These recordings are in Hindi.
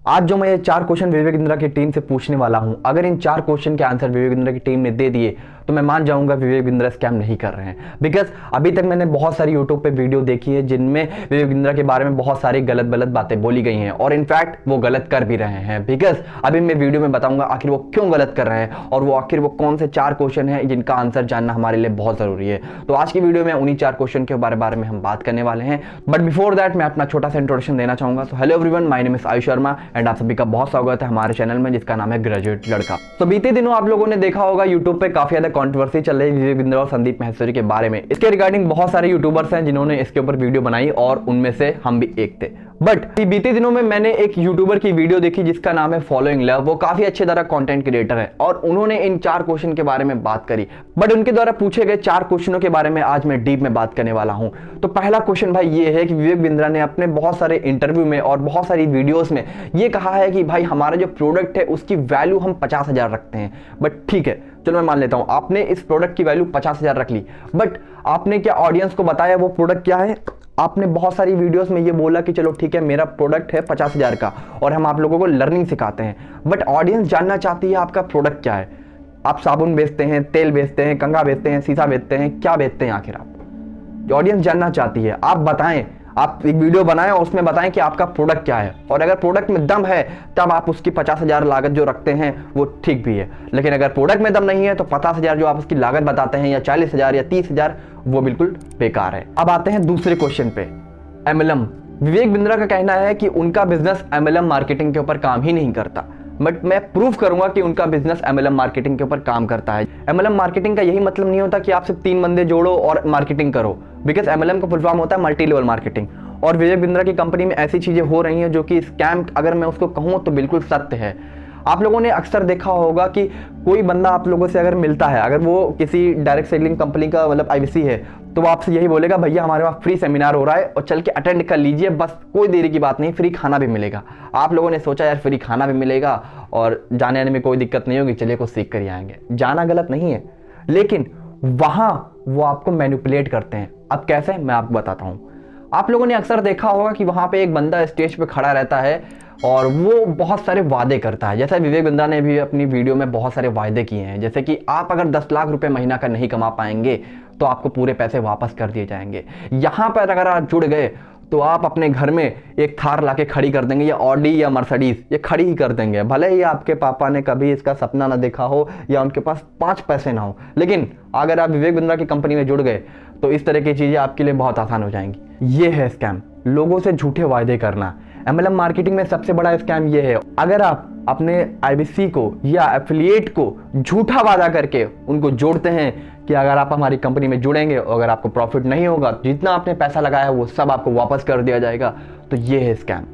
आज जो मैं ये 4 क्वेश्चन विवेक इंदिरा की टीम से पूछने वाला हूं, अगर इन 4 क्वेश्चन के आंसर विवेक इंदिरा की टीम ने दे दिए तो मैं मान जाऊंगा विवेक इंदिरा स्कैम नहीं कर रहे हैं। बिकॉज अभी तक मैंने बहुत सारी यूट्यूब पे वीडियो देखी है जिनमें विवेक इंदिरा के बारे में बहुत सारी गलत गलत बातें बोली गई हैं और इनफैक्ट वो गलत कर भी रहे हैं। बिकॉज अभी मैं वीडियो में बताऊंगा आखिर वो क्यों गलत कर रहे हैं और वो आखिर वो कौन से 4 क्वेश्चन हैं जिनका आंसर जानना हमारे लिए बहुत जरूरी है। तो आज की वीडियो में उन्हीं 4 क्वेश्चन के बारे में हम बात करने वाले हैं। बट बिफोर दैट मैं अपना छोटा सा इंट्रोडक्शन देना चाहूंगा। तो hello everyone, my name is Ayush Sharma and आप सभी का बहुत स्वागत है हमारे चैनल में जिसका नाम है ग्रेजुएट लड़का। तो बीते दिनों आप लोगों ने देखा होगा यूट्यूब पे काफी ज्यादा कंट्रोवर्सी चल रही है विवेक बिंद्रा और संदीप महेश्वरी के बारे में। इसके रिगार्डिंग बहुत सारे यूट्यूबर्स हैं जिन्होंने इसके ऊपर वीडियो बनाई और उनमें से हम भी एक थे। बट बीते दिनों में मैंने एक यूट्यूबर की वीडियो देखी जिसका नाम है फॉलोइंग लव। वो काफी अच्छे तरह कंटेंट क्रिएटर है और उन्होंने इन 4 क्वेश्चन के बारे में बात करी। बट उनके द्वारा पूछे गए 4 क्वेश्चनों के बारे में आज मैं डीप में बात करने वाला हूं। तो पहला क्वेश्चन भाई ये है कि विवेक बिंद्रा ने अपने बहुत सारे इंटरव्यू में और बहुत सारी वीडियोस में ये कहा है कि भाई हमारा जो प्रोडक्ट है उसकी वैल्यू हम 50,000 रखते हैं। बट ठीक है, चलो मैं मान लेता हूं आपने इस प्रोडक्ट की वैल्यू 50,000 रख ली, बट आपने क्या ऑडियंस को बताया वो प्रोडक्ट क्या है? आपने बहुत सारी वीडियोस में ये बोला कि चलो ठीक है मेरा प्रोडक्ट है 50,000 का और हम आप लोगों को लर्निंग सिखाते हैं। बट ऑडियंस जानना चाहती है आपका प्रोडक्ट क्या है। आप साबुन बेचते हैं, तेल बेचते हैं, कंघा बेचते हैं, शीशा बेचते हैं, क्या बेचते हैं आखिर आप? ऑडियंस जानना चाहती है। आप बताएं, आप एक वीडियो बनाएं और उसमें बताएं कि आपका प्रोडक्ट क्या है। और अगर प्रोडक्ट में दम है तब आप उसकी 50,000 लागत जो रखते हैं वो ठीक भी है। लेकिन अगर प्रोडक्ट में दम नहीं है तो 50,000 जो आप उसकी लागत बताते हैं या 40,000 या 30,000 वो बिल्कुल बेकार है। अब आते हैं दूसरे क्वेश्चन पे, MLM। विवेक बिंद्रा का कहना है कि उनका बिजनेस MLM मार्केटिंग के ऊपर काम ही नहीं करता। बट मैं प्रूव करूंगा कि उनका बिजनेस MLM मार्केटिंग के ऊपर काम करता है। MLM मार्केटिंग का यही मतलब नहीं होता कि आप सिर्फ 3 बंदे जोड़ो और मार्केटिंग करो। बिकॉज MLM का फुल फॉर्म होता है मल्टी लेवल मार्केटिंग। और विवेक बिंद्रा की कंपनी में ऐसी चीजें हो रही हैं जो कि स्कैम अगर मैं उसको कहूँ तो बिल्कुल सत्य है। आप लोगों ने अक्सर देखा होगा कि कोई बंदा आप लोगों से अगर मिलता है, अगर वो किसी डायरेक्ट सेलिंग कंपनी का मतलब IBC है, तो वो आपसे यही बोलेगा भैया हमारे वहाँ फ्री सेमिनार हो रहा है और चल के अटेंड कर लीजिए, बस कोई देरी की बात नहीं, फ्री खाना भी मिलेगा। आप लोगों ने सोचा यार फ्री खाना भी मिलेगा और जाने आने में कोई दिक्कत नहीं होगी, चलिए कुछ सीख कर ही आएंगे। जाना गलत नहीं है, लेकिन वहां वो आपको मैनिपुलेट करते हैं। अब कैसे, मैं आपको बताता हूँ। आप लोगों ने अक्सर देखा होगा कि वहां पे एक बंदा स्टेज पे खड़ा रहता है और वो बहुत सारे वादे करता है। जैसा विवेक बिंद्रा ने भी अपनी वीडियो में बहुत सारे वादे किए हैं, जैसे कि आप अगर 10 लाख रुपए महीना का नहीं कमा पाएंगे तो आपको पूरे पैसे वापस कर दिए जाएंगे। यहां पर अगर आप जुड़ गए तो आप अपने घर में एक थार लाके खड़ी कर देंगे, या ऑडी या मर्सिडीज ये खड़ी ही कर देंगे। भले ही आपके पापा ने कभी इसका सपना ना देखा हो या उनके पास 5 पैसे ना हो, लेकिन अगर आप विवेक बिंद्रा की कंपनी में जुड़ गए तो इस तरह की चीजें आपके लिए बहुत आसान हो जाएंगी। ये है स्कैम, लोगों से झूठे वायदे करना। MLM मार्केटिंग में सबसे बड़ा स्कैम ये है, अगर आप अपने IBC को या एफिलिएट को झूठा वादा करके उनको जोड़ते हैं कि अगर आप हमारी कंपनी में जुड़ेंगे और अगर आपको प्रॉफिट नहीं होगा, जितना आपने पैसा लगाया है वो सब आपको वापस कर दिया जाएगा, तो ये है स्कैम।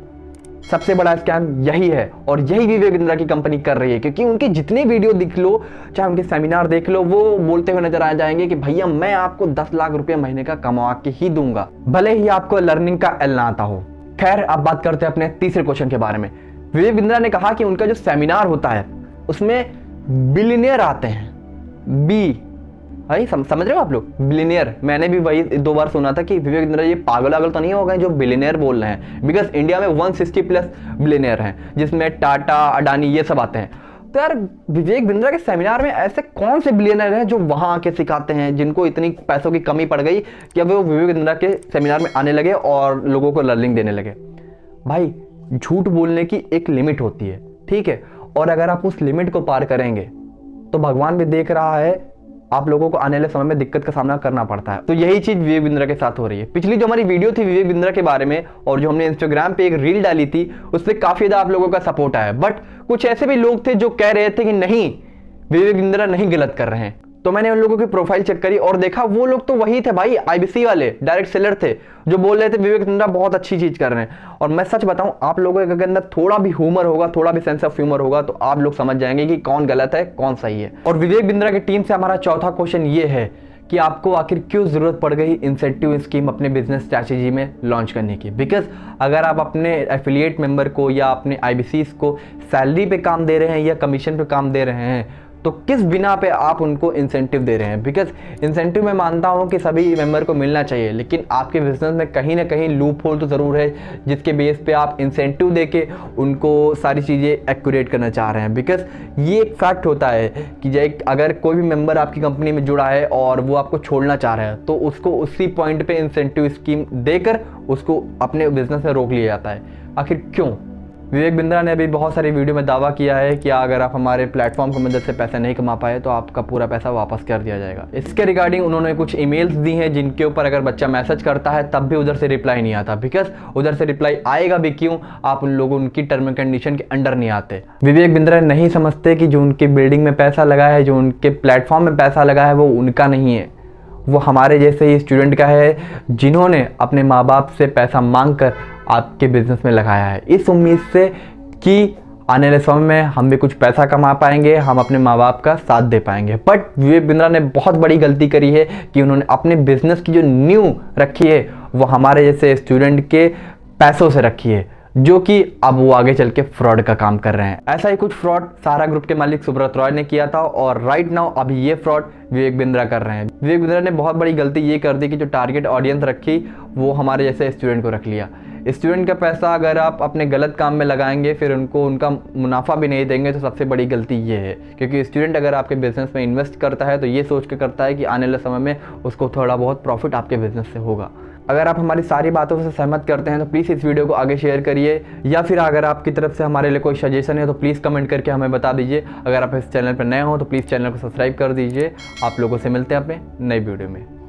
सबसे बड़ा स्कैम यही है और यही विवेक बिंद्रा की कंपनी कर रही है, क्योंकि उनके जितने वीडियो देख लो, चाहे उनके सेमिनार देख लो, वो बोलते हुए नजर आ जाएंगे कि भैया मैं आपको 10 लाख रुपए महीने का कमा के ही दूंगा, भले ही आपको लर्निंग का एल ना आता हो। खैर, अब बात करते हैं अपने तीसरे क्वेश्चन के बारे में। विवेक बिंद्रा ने कहा कि उनका जो सेमिनार होता है उसमें बिलियनियर आते हैं। भाई समझ रहे हो आप लोग? बिलियनियर, मैंने भी वही 2 बार सुना था कि विवेक बिंद्रा ये पागल तो नहीं हो गए जो बिलियनियर बोल रहे हैं। बिकॉज इंडिया में 160+ बिलियनियर हैं जिसमें टाटा, अडानी ये सब आते हैं। तो यार विवेक बिंद्रा के सेमिनार में ऐसे कौन से बिलियनर हैं जो वहां आके सिखाते हैं, जिनको इतनी पैसों की कमी पड़ गई कि अब वो विवेक बिंद्रा के सेमिनार में आने लगे और लोगों को लर्निंग देने लगे? भाई झूठ बोलने की एक लिमिट होती है, ठीक है? और अगर आप उस लिमिट को पार करेंगे तो भगवान भी देख रहा है, आप लोगों को आने वाले समय में दिक्कत का सामना करना पड़ता है। तो यही चीज विवेक बिंद्रा के साथ हो रही है। पिछली जो हमारी वीडियो थी विवेक बिंद्रा के बारे में और जो हमने इंस्टाग्राम पे एक रील डाली थी, उस पर काफी ज्यादा आप लोगों का सपोर्ट आया। बट कुछ ऐसे भी लोग थे जो कह रहे थे कि नहीं, विवेक बिंद्रा नहीं गलत कर रहे हैं। तो मैंने उन लोगों की प्रोफाइल चेक करी और देखा वो लोग तो वही थे भाई, IBC वाले डायरेक्ट सेलर थे जो बोल रहे थे विवेक बिंद्रा बहुत अच्छी चीज कर रहे हैं। और मैं सच बताऊं, आप लोगों के अंदर थोड़ा भी ह्यूमर होगा, थोड़ा भी सेंस ऑफ ह्यूमर होगा, तो आप लोग समझ जाएंगे कि कौन गलत है कौन सही है। और विवेक बिंद्रा की टीम से हमारा चौथा क्वेश्चन ये है कि आपको आखिर क्यों जरूरत पड़ गई इंसेंटिव स्कीम अपने बिजनेस स्ट्रैटेजी में लॉन्च करने की? बिकॉज अगर आप अपने एफिलिएट मेंबर को या अपने IBCs को सैलरी पे काम दे रहे हैं या कमीशन पे काम दे रहे हैं तो किस बिना पे आप उनको इंसेंटिव दे रहे हैं? बिकॉज इंसेंटिव मैं मानता हूँ कि सभी मेंबर को मिलना चाहिए, लेकिन आपके बिजनेस में कहीं ना कहीं लूप होल तो ज़रूर है जिसके बेस पे आप इंसेंटिव दे के उनको सारी चीज़ें एक्यूरेट करना चाह रहे हैं। बिकॉज ये एक फैक्ट होता है कि अगर कोई भी मेंबर आपकी कंपनी में जुड़ा है और वो आपको छोड़ना चाह रहा है तो उसको उसी पॉइंट पे इंसेंटिव स्कीम देकर उसको अपने बिजनेस में रोक लिया जाता है। आखिर क्यों? विवेक बिंद्रा ने अभी बहुत सारी वीडियो में दावा किया है कि अगर आप हमारे प्लेटफॉर्म की मदद से पैसा नहीं कमा पाए तो आपका पूरा पैसा वापस कर दिया जाएगा। इसके रिगार्डिंग उन्होंने कुछ ईमेल्स दी हैं जिनके ऊपर अगर बच्चा मैसेज करता है तब भी उधर से रिप्लाई नहीं आता। बिकॉज उधर से रिप्लाई आएगा भी क्यों? आप उन लोगों उनकी टर्म एंड कंडीशन के अंडर नहीं आते। विवेक बिंद्रा नहीं समझते कि जो उनकी बिल्डिंग में पैसा लगा है, जो उनके प्लेटफॉर्म में पैसा लगा है, वो उनका नहीं है, वो हमारे जैसे ही स्टूडेंट का है जिन्होंने अपने माँ बाप से पैसा मांग कर आपके बिजनेस में लगाया है, इस उम्मीद से कि आने वाले समय में हम भी कुछ पैसा कमा पाएंगे, हम अपने माँ बाप का साथ दे पाएंगे। बट विवेक बिंद्रा ने बहुत बड़ी गलती करी है कि उन्होंने अपने बिजनेस की जो नींव रखी है वो हमारे जैसे स्टूडेंट के पैसों से रखी है, जो कि अब वो आगे चल के फ्रॉड का काम कर रहे हैं। ऐसा ही कुछ फ्रॉड सहारा ग्रुप के मालिक सुब्रत रॉय ने किया था और राइट नाउ अभी ये फ्रॉड विवेक बिंद्रा कर रहे हैं। विवेक बिंद्रा ने बहुत बड़ी गलती ये कर दी कि जो टारगेट ऑडियंस रखी वो हमारे जैसे स्टूडेंट को रख लिया। स्टूडेंट का पैसा अगर आप अपने गलत काम में लगाएंगे फिर उनको उनका मुनाफा भी नहीं देंगे तो सबसे बड़ी गलती ये है, क्योंकि स्टूडेंट अगर आपके बिजनेस में इन्वेस्ट करता है तो ये सोच के करता है कि आने वाले समय में उसको थोड़ा बहुत प्रॉफिट आपके बिजनेस से होगा। अगर आप हमारी सारी बातों से सहमत करते हैं तो प्लीज़ इस वीडियो को आगे शेयर करिए, या फिर अगर आपकी तरफ से हमारे लिए कोई सजेशन है तो प्लीज़ कमेंट करके हमें बता दीजिए। अगर आप इस चैनल पर नए हो तो प्लीज़ चैनल को सब्सक्राइब कर दीजिए। आप लोगों से मिलते हैं अपने नई वीडियो में।